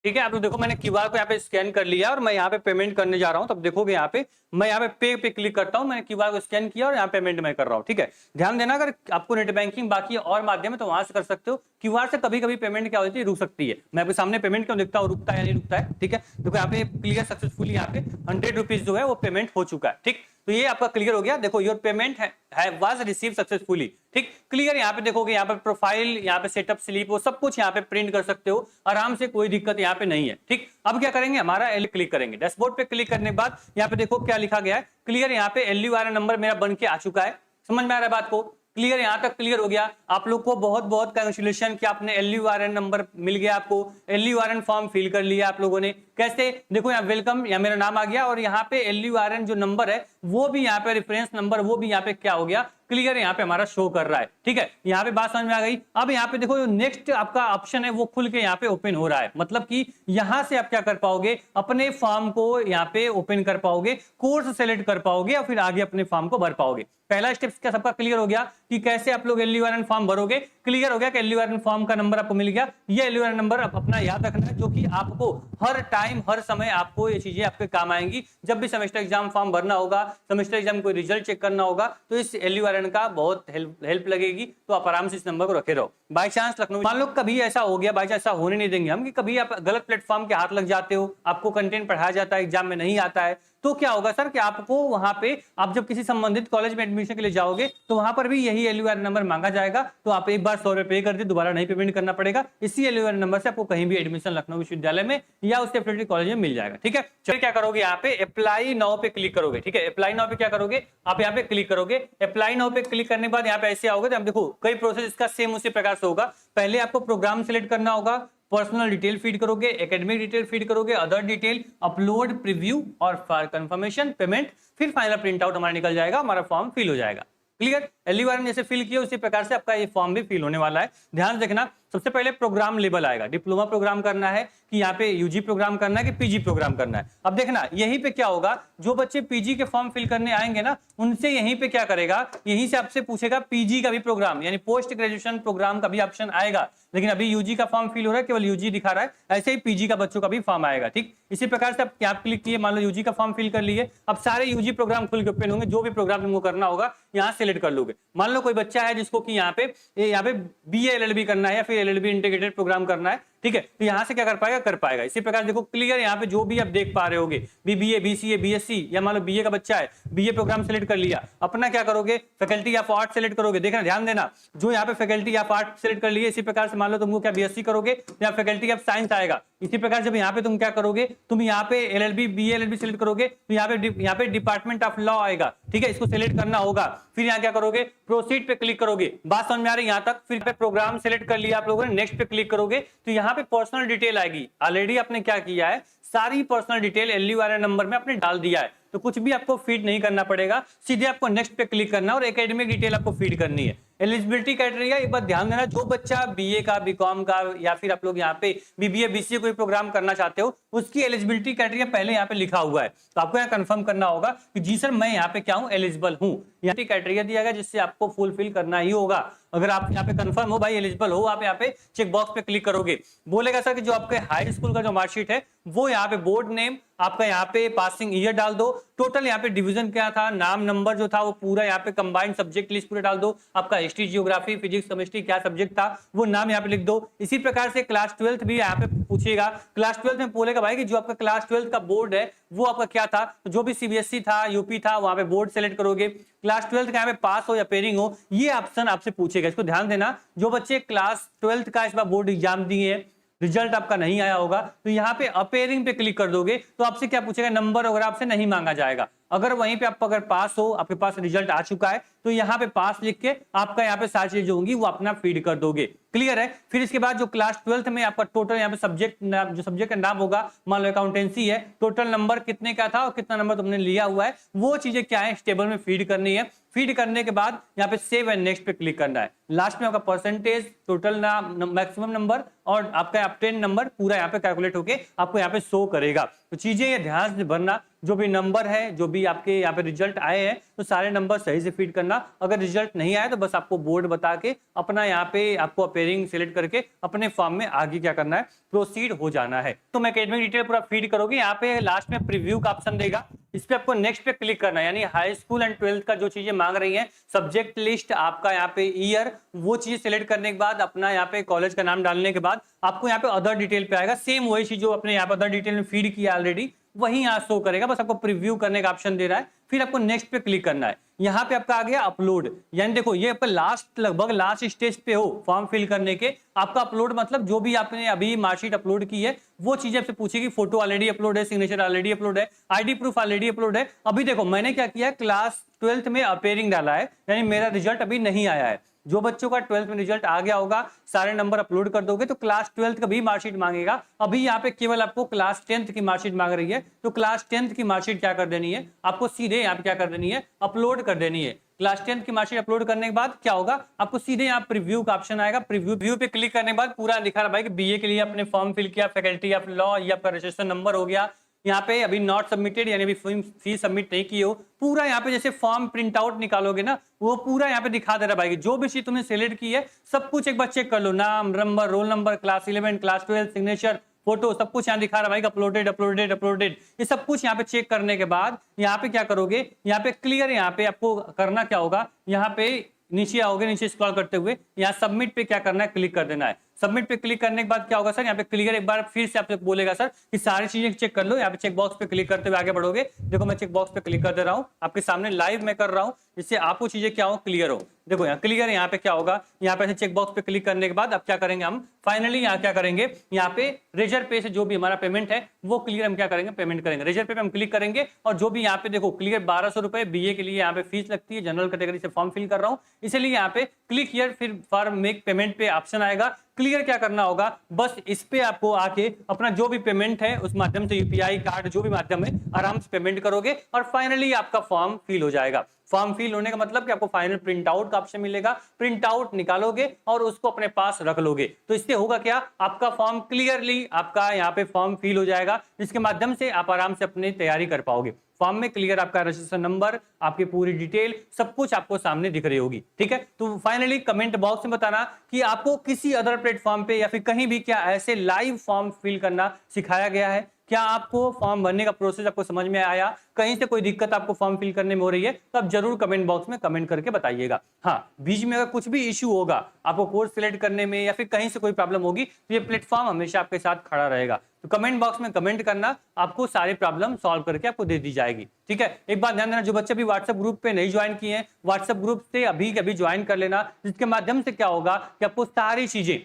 ठीक है, आप लोग देखो मैंने क्यूआर को यहाँ पे स्कैन कर लिया और मैं यहाँ पे पेमेंट करने जा रहा हूँ। तब देखोगे यहाँ पे मैं यहाँ पे क्लिक करता हूँ, मैंने क्यूआर को स्कैन किया और यहाँ पेमेंट मैं कर रहा हूँ, ठीक है। ध्यान देना, अगर आपको नेट बैंकिंग बाकी और माध्यम है तो वहां से कर सकते हो। क्यूआर से कभी कभी पेमेंट क्या होती है, रुक सकती है। मैं आपके सामने पेमेंट क्यों देखता हूँ, रुकता है या नहीं रुकता है, ठीक है। देखो यहाँ पे क्लियर सक्सेसफुली यहाँ पे 100 रुपीज जो है वो पेमेंट हो चुका है, ठीक। तो ये आपका क्लियर हो गया। देखो योर पेमेंट है वाज रिसीव सक्सेसफुली, ठीक, क्लियर। यहाँ पे देखोगे, यहाँ पे प्रोफाइल, यहाँ पे सेटअप स्लिप, वो सब कुछ यहाँ पे प्रिंट कर सकते हो आराम से, कोई दिक्कत यहाँ पे नहीं है, ठीक। अब क्या करेंगे, हमारा एल क्लिक करेंगे, डैशबोर्ड पे क्लिक करने के बाद यहाँ पे देखो क्या लिखा गया है, क्लियर। यहाँ पे LUR नंबर मेरा बन के आ चुका है, समझ में आ रहा है बात को। क्लियर, यहाँ तक क्लियर हो गया। आप लोग को बहुत बहुत कांग्रेचुलेशन कि आपने LURN नंबर मिल गया, आपको LURN फॉर्म फिल कर लिया आप लोगों ने। कैसे, देखो यहाँ वेलकम, यहाँ मेरा नाम आ गया और यहाँ पे LURN जो नंबर है वो भी यहाँ पे रेफरेंस नंबर वो भी यहाँ पे क्या हो गया, क्लियर यहाँ पे हमारा शो कर रहा है। ठीक है, यहाँ पे बात समझ में आ गई। अब यहाँ पे देखो नेक्स्ट आपका ऑप्शन है वो खुल के यहाँ पे ओपन हो रहा है, मतलब कि यहाँ से आप क्या कर पाओगे, अपने फॉर्म को यहाँ पे ओपन कर पाओगे, कोर्स सेलेक्ट कर पाओगे और फिर आगे अपने फॉर्म को भर पाओगे। पहला स्टेप क्या सबका क्लियर हो गया कि कैसे आप लोग LURN फॉर्म भरोगे। क्लियर हो गया कि LURN फॉर्म का नंबर आपको मिल गया। ये LURN नंबर आप अपना याद रखना है, जो कि आपको हर टाइम हर समय आपको ये चीजें आपके काम आएंगी। जब भी सेमेस्टर एग्जाम फॉर्म भरना होगा, सेमेस्टर एग्जाम कोई रिजल्ट चेक करना होगा, तो इस LURN का बहुत हेल्प लगेगी। तो आप आराम से इस नंबर को रखे रहो। बाई चांस लखनऊ, मान लो कभी ऐसा हो गया, बाई चांस ऐसा होने नहीं देंगे हम कि कभी आप गलत प्लेटफॉर्म के हाथ लग जाते हो, आपको कंटेंट पढ़ाया जाता है, एग्जाम में नहीं आता है, तो क्या होगा सर कि आपको वहां पे आप जब किसी संबंधित कॉलेज में एडमिशन के लिए जाओगे तो वहां पर भी यही LURN नंबर मांगा जाएगा। तो आप एक बार 100 रुपए पे कर दे, दोबारा नहीं पेमेंट करना पड़ेगा। इसी LURN नंबर से आपको कहीं भी एडमिशन लखनऊ विश्वविद्यालय में या उसके एफिलिएटेड कॉलेज में मिल जाएगा। ठीक है, चलिए क्या करोगे, यहाँ पे अप्लाई नाउ पे क्लिक करोगे। ठीक है, अप्लाई नाउ पे क्या करोगे, आप यहाँ पे क्लिक करोगे। अप्लाई नाउ पे क्लिक करने के बाद यहाँ पे ऐसे आओगे तो आप देखो कई प्रोसेस इसका सेम उसी प्रकार से होगा। पहले आपको प्रोग्राम सिलेक्ट करना होगा, पर्सनल डिटेल फीड करोगे, एकेडमिक डिटेल फीड करोगे, अदर डिटेल, अपलोड, प्रीव्यू और कंफर्मेशन, पेमेंट, फिर फाइनल प्रिंट आउट हमारा निकल जाएगा, हमारा फॉर्म फिल हो जाएगा। क्लियर, LURN जैसे फिल किया उसी प्रकार से आपका ये फॉर्म भी फिल होने वाला है। ध्यान देखना, सबसे पहले प्रोग्राम लेबल आएगा, डिप्लोमा प्रोग्राम करना है कि यहाँ पे UG प्रोग्राम करना है कि PG प्रोग्राम करना है। अब देखना यहीं पे क्या होगा, जो बच्चे PG के फॉर्म फिल करने आएंगे ना, उनसे यहीं पे क्या करेगा, यहीं से आपसे पूछेगा PG का भी प्रोग्राम यानी पोस्ट ग्रेजुएशन प्रोग्राम का भी ऑप्शन आएगा। लेकिन अभी UG का फॉर्म फिल हो रहा है, केवल UG दिखा रहा है, ऐसे ही PG का बच्चों का भी फॉर्म आएगा। ठीक, इसी प्रकार से आप क्या क्लिक किए, मान लो UG का फॉर्म फिल कर लिए, अब सारे UG प्रोग्राम खुल के ओपन होंगे, जो भी प्रोग्राम तुमको करना होगा यहाँ सेलेक्ट कर लोगे। मान लो कोई बच्चा है जिसको कि यहाँ पे BA LLB करना है या फिर LLB इंटीग्रेटेड प्रोग्राम करना है, ठीक है, तो यहाँ से क्या कर पाएगा। इसी प्रकार देखो क्लियर, यहाँ पे जो भी आप देख पा रहे होगे, BBA, BCA, BSc या मान लो BA का बच्चा है, BA प्रोग्राम सेलेक्ट कर लिया, अपना क्या करोगे, फैकल्टी ऑफ आर्ट सेलेक्ट करोगे। देखना, ध्यान देना, जो यहाँ पे फैकल्टी ऑफ आर्ट सेलेक्ट कर लिए, इसी प्रकार से मान लो तुमको क्या BSc करोगे या फैकल्टी ऑफ साइंस आएगा। इसी प्रकार जब यहाँ पे तुम क्या करोगे, तुम यहाँ पे LLB, BA LLB सेलेक्ट करोगे, तो यहाँ पे डिपार्टमेंट ऑफ लॉ आएगा। ठीक है, इसको सेलेक्ट करना होगा। फिर यहाँ क्या करोगे, प्रोसीड पे क्लिक करोगे। बात समझ में आ रही है यहाँ तक। फिर पे प्रोग्राम सेलेक्ट कर लिया आप लोगों ने, नेक्स्ट पे क्लिक करोगे तो यहाँ पे पर्सनल डिटेल आएगी। ऑलरेडी आपने क्या किया है, सारी पर्सनल डिटेल LURN नंबर में आपने डाल दिया है, तो कुछ भी आपको फीड नहीं करना पड़ेगा, सीधे आपको नेक्स्ट पे क्लिक करना और एकेडमिक डिटेल आपको फीड करनी है। एलिजिबिलिटी क्राइटेरिया एक बात ध्यान देना, जो बच्चा BA का, BCom का या फिर आप लोग यहाँ पे BBA, BCA कोई प्रोग्राम करना चाहते हो, उसकी एलिजिबिलिटी क्राइटेरिया पहले यहाँ पे लिखा हुआ है, तो आपको यहाँ कंफर्म करना होगा कि जी सर मैं यहाँ पे क्या हूँ, एलिजिबल हूँ। यहाँ पे क्राइटेरिया दिया गया जिससे आपको फुलफिल करना ही होगा। अगर आप यहाँ पे कंफर्म हो भाई, एलिजिबल हो, आप यहाँ पे चेक बॉक्स पे क्लिक करोगे। बोलेगा सर कि जो आपके हाई स्कूल का जो मार्कशीट है वो यहाँ पे बोर्ड नेम, आपका यहाँ पे पासिंग ईयर डाल दो, टोटल यहाँ पे डिवीजन क्या था, नाम नंबर जो था वो पूरा यहाँ पे कंबाइंड सब्जेक्ट लिस्ट पूरा डाल दो, आपका हिस्ट्री, जियोग्राफी, फिजिक्स, केमिस्ट्री क्या सब्जेक्ट था वो नाम यहाँ पे लिख दो। इसी प्रकार से क्लास 12th भी यहाँ पे पूछेगा। क्लास 12th में बोलेगा भाई कि जो आपका क्लास 12th का बोर्ड है वो आपका क्या था, तो जो भी CBSE था, यूपी था, वहां पे बोर्ड सेलेक्ट करोगे। क्लास 12th का यहाँ पे पास हो या पेयरिंग हो, ये ऑप्शन आपसे पूछेगा। इसको ध्यान देना, जो बच्चे क्लास 12th का इस बार बोर्ड एग्जाम दिए हैं, रिजल्ट आपका नहीं आया होगा, तो यहाँ पे अपेयरिंग पे क्लिक कर दोगे तो आपसे क्या पूछेगा, नंबर वगैरह आपसे नहीं मांगा जाएगा। अगर वहीं पे आप अगर पास हो, आपके पास रिजल्ट आ चुका है, तो यहाँ पे पास लिख के आपका यहाँ पे सारी चीजें होंगी वो अपना फीड कर दोगे। क्लियर है। फिर इसके बाद जो क्लास 12th में आपका टोटल यहाँ पे सब्जेक्ट, जो सब्जेक्ट का नाम होगा, मान लो अकाउंटेंसी है, टोटल नंबर कितने का था और कितना नंबर तुमने लिया हुआ है, वो चीजें क्या है इस टेबल में फीड करनी है। फीड करने के बाद यहाँ पे सेव एंड नेक्स्ट पे क्लिक करना है। लास्ट में आपका परसेंटेज, टोटल नाम, मैक्सिमम नंबर और आपका ऑब्टेन नंबर पूरा यहाँ पे कैलकुलेट होके आपको यहाँ पे शो करेगा। तो चीजें ये ध्यान से भरना, जो भी नंबर है, जो भी आपके यहाँ पे रिजल्ट आए हैं, तो सारे नंबर सही से फीड करना। अगर रिजल्ट नहीं आया तो बस आपको बोर्ड बता के अपना यहाँ पे आपको अपेयरिंग सिलेक्ट करके अपने फॉर्म में आगे क्या करना है, प्रोसीड हो जाना है। तो मैं एकेडमिक डिटेल पूरा फीड करोगे, यहाँ पे लास्ट में प्रीव्यू का ऑप्शन देगा, इस पे आपको नेक्स्ट पे क्लिक करना है। यानी हाई स्कूल एंड 12th का जो चीजें मांग रही हैं, सब्जेक्ट लिस्ट, आपका यहाँ पे ईयर, वो चीज सिलेक्ट करने के बाद अपना यहाँ पे कॉलेज का नाम डालने के बाद आपको यहाँ पे अदर डिटेल पे आएगा। सेम वही चीज जो अपने यहाँ पे अदर डिटेल में फीड किया ऑलरेडी, वही यहाँ शो करेगा, बस आपको प्रीव्यू करने का ऑप्शन दे रहा है। फिर आपको नेक्स्ट पे क्लिक करना है। यहाँ पे आपका आ गया अपलोड, यानी देखो ये आपका लगभग लास्ट स्टेज पे हो फॉर्म फिल करने के। आपका अपलोड मतलब जो भी आपने अभी मार्कशीट अपलोड की है वो चीजें आपसे पूछेगी। फोटो ऑलरेडी अपलोड है, सिग्नेचर ऑलरेडी अपलोड है, आईडी प्रूफ ऑलरेडी अपलोड है। अभी देखो मैंने क्या किया, क्लास 12th में अपेयरिंग डाला है, यानी मेरा रिजल्ट अभी नहीं आया है। जो बच्चों का 12th में रिजल्ट आ गया होगा, सारे नंबर अपलोड कर दोगे तो क्लास 12th का भी मार्कशीट मांगेगा। अभी यहाँ पे केवल आपको क्लास 10th की मार्कशीट मांग रही है, तो क्लास 10th की मार्कशीट क्या कर देनी है, आपको सीधे यहाँ पे क्या कर देनी है, अपलोड कर देनी है। क्लास 10th की मार्कशीट अपलोड करने के बाद क्या होगा, आपको सीधे यहाँ प्रीव्यू का ऑप्शन आएगा। प्रीव्यू पे क्लिक करने के बाद पूरा लिखा रहा भाई कि बीए के लिए आपने फॉर्म फिल किया, फैकल्टी ऑफ लॉ, ये आपका रजिस्ट्रेशन नंबर हो गया। यहाँ पे अभी नॉट सबमिटेड यानी अभी फीस सबमिट नहीं की हो, पूरा यहाँ पे जैसे फॉर्म प्रिंट आउट निकालोगे ना, वो पूरा यहाँ पे दिखा दे रहा भाई कि जो भी चीज तुमने सिलेक्ट की है सब कुछ एक बार चेक कर लो, नाम, number, roll number, class 11, class 12, signature, photo, सब कुछ यहाँ दिखा रहा भाई अपलोडेड अपलोडेड अपलोडेड। ये सब कुछ यहाँ पे चेक करने के बाद यहाँ पे क्या करोगे, यहाँ पे क्लियर, यहाँ पे आपको करना क्या होगा, यहाँ पे नीचे आओगे, नीचे स्क्रॉल करते हुए यहाँ सबमिट पे क्या करना है, क्लिक कर देना है। सबमिट पे क्लिक करने के बाद क्या होगा सर, यहाँ पे क्लियर एक बार फिर से आपसे बोलेगा सर कि सारी चीजें चेक कर लो। यहाँ पे चेक बॉक्स पे क्लिक करते हुए आगे बढ़ोगे। देखो मैं चेक बॉक्स पे क्लिक कर दे रहा हूँ, आपके सामने लाइव में कर रहा हूँ, जिससे आपको चीजें क्या हो, क्लियर हो। देखो यहाँ क्लियर, यहाँ पे क्या होगा, यहाँ पे चेक बॉक्स पे क्लिक करने के बाद अब क्या करेंगे हम, फाइनली यहाँ क्या करेंगे, यहाँ पे रेजर पे से जो भी हमारा पेमेंट है वो क्लियर हम क्या करेंगे, पेमेंट करेंगे। रेजर पे हम क्लिक करेंगे और जो भी यहाँ पे देखो क्लियर 1200 रुपए बीए के लिए यहाँ पे फीस लगती है, जनरल कैटेगरी से फॉर्म फिल कर रहा हूँ, इसलिए यहाँ पे क्लिक हियर फिर फॉर मेक पेमेंट पे ऑप्शन आएगा। क्लियर क्या करना होगा, बस इस पे आपको आके अपना जो भी पेमेंट है उस माध्यम से यूपीआई कार्ड जो भी माध्यम है आराम से पेमेंट करोगे और फाइनली आपका फॉर्म फिल हो जाएगा। फॉर्म फिल होने का मतलब कि आपको फाइनल प्रिंट आउट का ऑप्शन मिलेगा, प्रिंट आउट निकालोगे और उसको अपने पास रख लोगे। तो इससे होगा क्या, आपका फॉर्म क्लियरली आपका यहाँ पे फॉर्म फिल हो जाएगा, जिसके माध्यम से आप आराम से अपनी तैयारी कर पाओगे। फॉर्म में क्लियर आपका रजिस्ट्रेशन नंबर, आपकी पूरी डिटेल, सब कुछ आपको सामने दिख रही होगी। ठीक है, तो फाइनली कमेंट बॉक्स में बताना कि आपको किसी अदर प्लेटफॉर्म पे या फिर कहीं भी क्या ऐसे लाइव फॉर्म फिल करना सिखाया गया है। क्या आपको फॉर्म भरने का प्रोसेस आपको समझ में आया, कहीं से कोई दिक्कत आपको फॉर्म फिल करने में हो रही है तो आप जरूर कमेंट बॉक्स में कमेंट करके बताइएगा। हाँ, बीच में अगर कुछ भी इश्यू होगा आपको कोर्स सिलेक्ट करने में या फिर कहीं से कोई प्रॉब्लम होगी तो ये प्लेटफॉर्म हमेशा आपके साथ खड़ा रहेगा। तो कमेंट बॉक्स में कमेंट करना, आपको सारी प्रॉब्लम सॉल्व करके आपको दे दी जाएगी। ठीक है, एक बात ध्यान देना, जो बच्चे भी व्हाट्सएप ग्रुप पे नहीं ज्वाइन किए हैं, व्हाट्सएप ग्रुप से अभी कभी ज्वाइन कर लेना, जिसके माध्यम से क्या होगा कि आपको सारी चीजें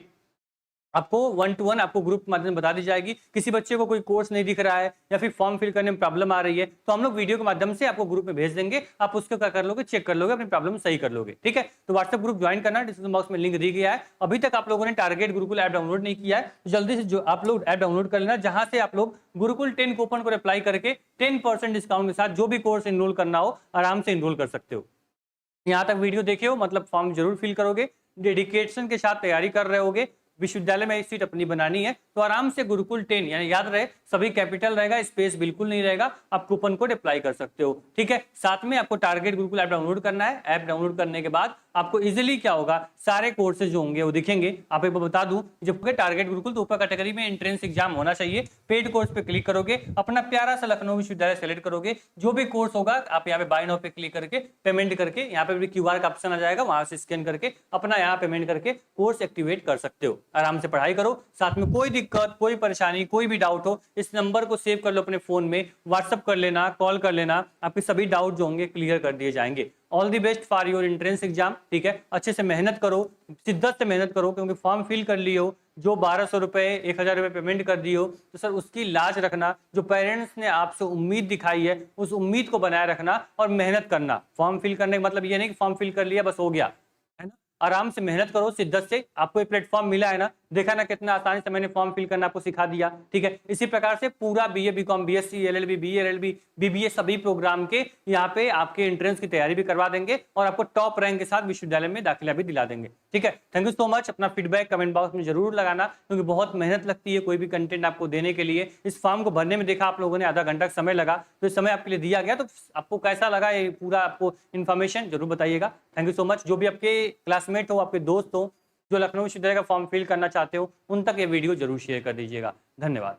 आपको 1 to 1 आपको ग्रुप के माध्यम से बता दी जाएगी। किसी बच्चे को कोई कोर्स नहीं दिख रहा है या फिर फॉर्म फिल करने में प्रॉब्लम आ रही है तो हम लोग वीडियो के माध्यम से आपको ग्रुप में भेज देंगे, आप उसको क्या कर लोगे, चेक कर लोगे, अपनी प्रॉब्लम सही कर लोगे। ठीक है, तो व्हाट्सएप ग्रुप ज्वाइन करना, डिस्क्रिप्शन बॉक्स में लिंक दी गया है। अभी तक आप लोगों ने टारगेट गुरुकुल ऐप डाउनलोड नहीं किया है तो जल्दी से जो आप लोग ऐप डाउनलोड कर लेना, जहां से आप लोग गुरुकुल 10 कूपन को अप्लाई करके 10% डिस्काउंट के साथ जो भी कोर्स इनरोल करना हो आराम से इनरोल कर सकते हो। यहाँ तक वीडियो देखे हो मतलब फॉर्म जरूर फिल करोगे, डेडिकेशन के साथ तैयारी कर रहे होगे, विश्वविद्यालय में एक सीट अपनी बनानी है तो आराम से गुरुकुल 10 यानी याद रहे सभी कैपिटल रहेगा, स्पेस बिल्कुल नहीं रहेगा, आप कूपन कोड अप्लाई कर सकते हो। ठीक है, साथ में आपको टारगेट गुरुकुल ऐप डाउनलोड करना है। ऐप डाउनलोड करने के बाद आपको इजीली क्या होगा, सारे कोर्सेज जो होंगे वो दिखेंगे। आप एक बार बता दूं, जब टारगेट गुरुकुल तो ऊपर कैटेगरी में एंट्रेंस एग्जाम होना चाहिए। पेड कोर्स पे क्लिक करोगे, अपना प्यारा सा लखनऊ विश्वविद्यालय सेलेक्ट करोगे, जो भी कोर्स होगा आप यहाँ पे बाय नाउ पे क्लिक करके पेमेंट करके, यहाँ पे भी क्यूआर का ऑप्शन आ जाएगा, वहां से स्कैन करके अपना यहाँ पेमेंट करके कोर्स एक्टिवेट कर सकते हो। आराम से पढ़ाई करो, साथ में कोई दिक्कत, कोई परेशानी, कोई भी डाउट हो इस नंबर को सेव कर लो अपने फोन में, व्हाट्सअप कर लेना, कॉल कर लेना, आपके सभी डाउट जो होंगे क्लियर कर दिए जाएंगे। All the best for your entrance exam. ठीक है, अच्छे से मेहनत करो, शिद्दत से मेहनत करो, क्योंकि फॉर्म फिल कर लियो, जो 1200 रुपए 1000 रुपए पेमेंट कर दियो तो सर उसकी लाज रखना, जो पेरेंट्स ने आपसे उम्मीद दिखाई है उस उम्मीद को बनाए रखना और मेहनत करना। फॉर्म फिल करने का मतलब ये नहीं कि फॉर्म फिल कर लिया बस हो गया, है ना। आराम से मेहनत करो, शिद्दत से। आपको ये प्लेटफॉर्म मिला है ना, देखा ना कितना आसानी से मैंने फॉर्म फिल करना आपको सिखा दिया। ठीक है, इसी प्रकार से पूरा BA BCom BSc LLB BLLB BBA सभी प्रोग्राम के यहाँ पे आपके एंट्रेंस की तैयारी भी करवा देंगे और आपको टॉप रैंक के साथ विश्वविद्यालय में दाखिला भी दिला देंगे। ठीक है, थैंक यू सो मच। अपना फीडबैक कमेंट बॉक्स में जरूर लगाना, क्योंकि बहुत मेहनत लगती है कोई भी कंटेंट आपको देने के लिए। इस फॉर्म को भरने में देखा आप लोगों ने आधा घंटा समय लगा, तो इस समय आपके लिए दिया गया, तो आपको कैसा लगा ये पूरा आपको इन्फॉर्मेशन जरूर बताइएगा। Thank you so much. जो भी आपके क्लासमेट हो, आपके दोस्त हो जो लखनऊ विश्वविद्यालय का फॉर्म फिल करना चाहते हो, उन तक ये वीडियो जरूर शेयर कर दीजिएगा। धन्यवाद।